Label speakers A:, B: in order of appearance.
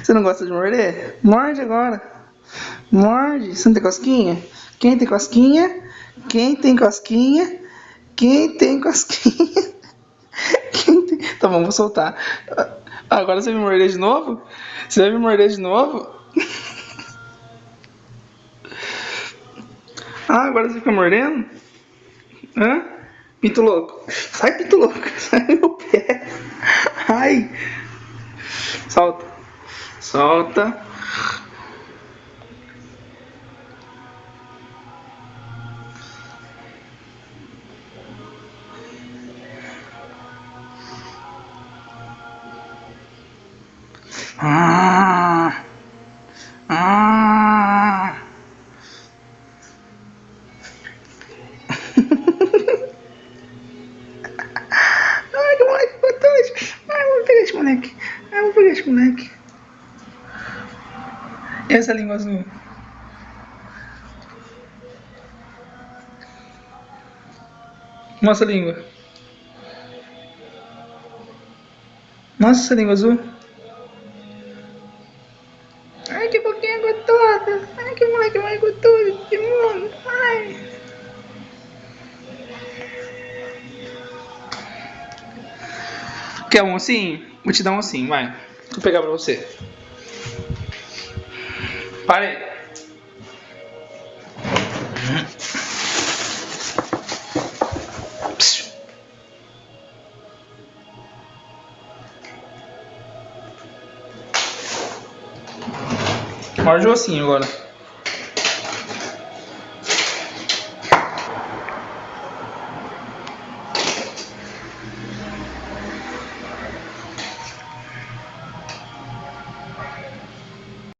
A: Você não gosta de morder? Morde agora. Morde. Você não tem cosquinha? Quem tem cosquinha? Quem tem cosquinha? Quem tem cosquinha? Quem tem... Tá bom, vou soltar. Agora você vai me morder de novo? Você vai me morder de novo? Ah, agora você fica mordendo? Hã? Pinto louco. Sai, pinto louco. Sai do meu pé. Ai. Solta. Solta. Ah. Ah. Ai, que moleque gostoso. Ai, vou pegar esse moleque. Ai, vou pegar esse moleque. E essa língua azul? Mostra a língua. Mostra essa língua azul. Ai, que boquinha gostosa. Ai, que moleque mais gostoso desse mundo. Ai. Quer um ossinho? Vou te dar um ossinho, vai. Vou pegar pra você. Para aí. Morde o ossinho agora.